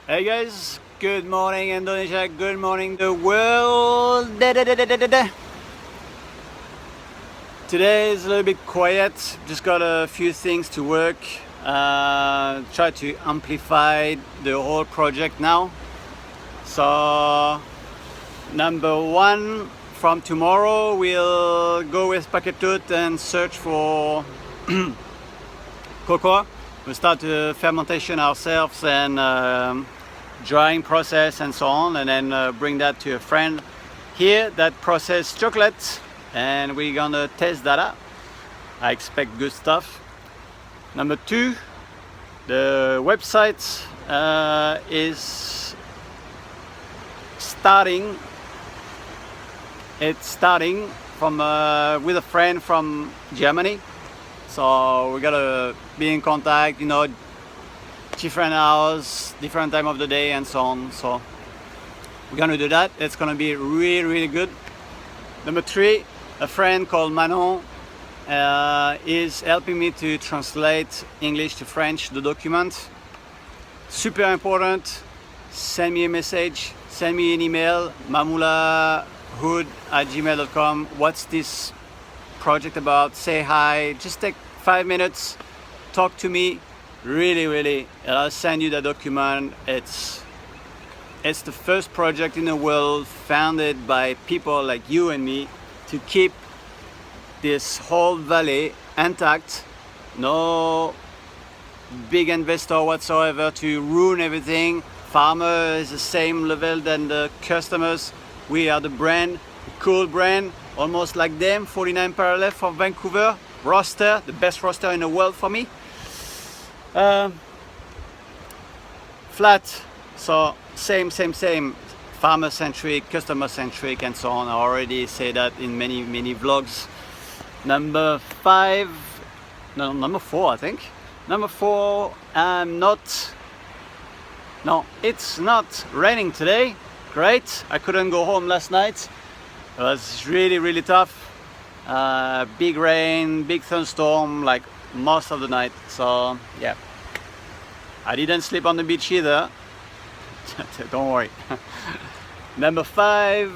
Hey guys, good morning Indonesia, good morning the world. Today is a little bit quiet, just got a few things to work, try to amplify the whole project now. So number one, from tomorrow we'll go with Paketut and search for cocoa. We'll start the fermentation ourselves and drying process and so on, and then bring that to a friend here that process chocolate, and we're gonna test that out. I expect good stuff. Number two, the website is starting. It's starting from with a friend from Germany, so we gotta be in contact, different hours, different time of the day and so on. So we're gonna do that. It's gonna be really good. Number three, a friend called Manon is helping me to translate English to French, the document. Super important. Send me a message, send me an email, mamulahood@gmail.com. What's this project about? Say hi, just take 5 minutes, talk to me. Really, I'll send you the document. It's the first project in the world founded by people like you and me to keep this whole valley intact. No big investor whatsoever to ruin everything. Farmer is the same level than the customers. We are the brand, cool brand, almost like them. 49 Parallel from Vancouver. Roaster, the best roaster in the world for me. Flat, so same, farmer centric, customer centric, and so on. I already say that in many vlogs. Number four, I think. Number four, it's not raining today. Great, I couldn't go home last night. It was really tough. Big rain, big thunderstorm, like most of the night. So yeah, I didn't sleep on the beach either. Don't worry. Number five.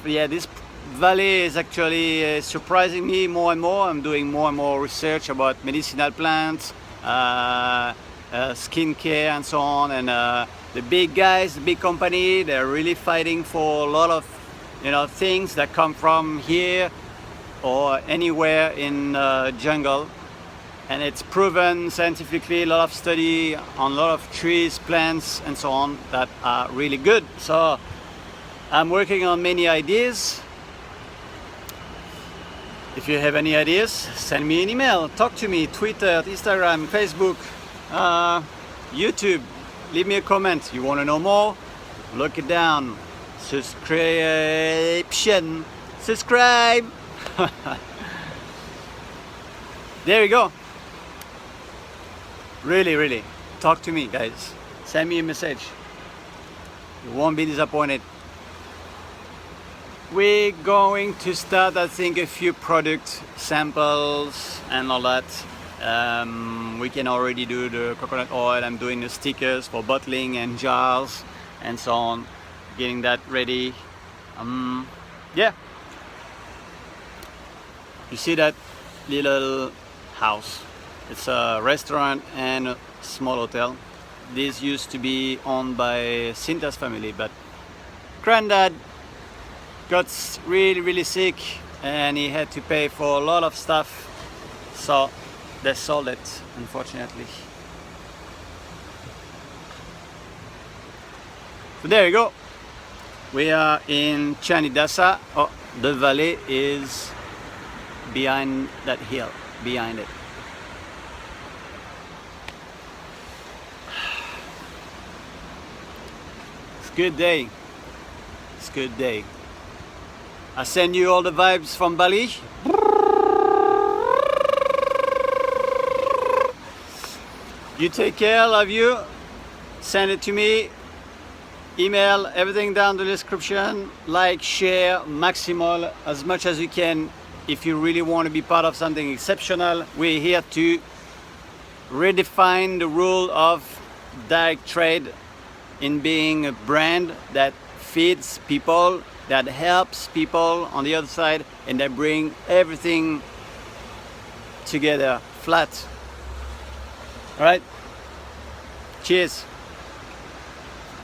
Yeah, this valley is actually surprising me more and more. I'm doing more and more research about medicinal plants, skincare and so on. And the big guys, the big company, they're really fighting for a lot of things that come from here or anywhere in jungle. And it's proven scientifically, a lot of study on a lot of trees, plants and so on that are really good. So I'm working on many ideas. If you have any ideas, send me an email, talk to me, Twitter, Instagram, Facebook, YouTube. Leave me a comment. You want to know more? Look it down. Subscribe. There we go. Really, talk to me, guys. Send me a message. You won't be disappointed. We're going to start, I think, a few product samples and all that. We can already do the coconut oil. I'm doing the stickers for bottling and jars and so on. Getting that ready. Yeah. You see that little house? It's a restaurant and a small hotel. This used to be owned by Cinta's family, but Granddad got really sick and he had to pay for a lot of stuff, so they sold it, unfortunately. So there you go. We are in Chanidasa. Oh, the valley is behind that hill, behind it. Good day. It's a good day. I send you all the vibes from Bali. You take care, love you. Send it to me. Email, everything down in the description. Like, share, maximal, as much as you can. If you really want to be part of something exceptional, we're here to redefine the rule of direct trade in being a brand that feeds people, that helps people on the other side, and that bring everything together flat. All right, cheers.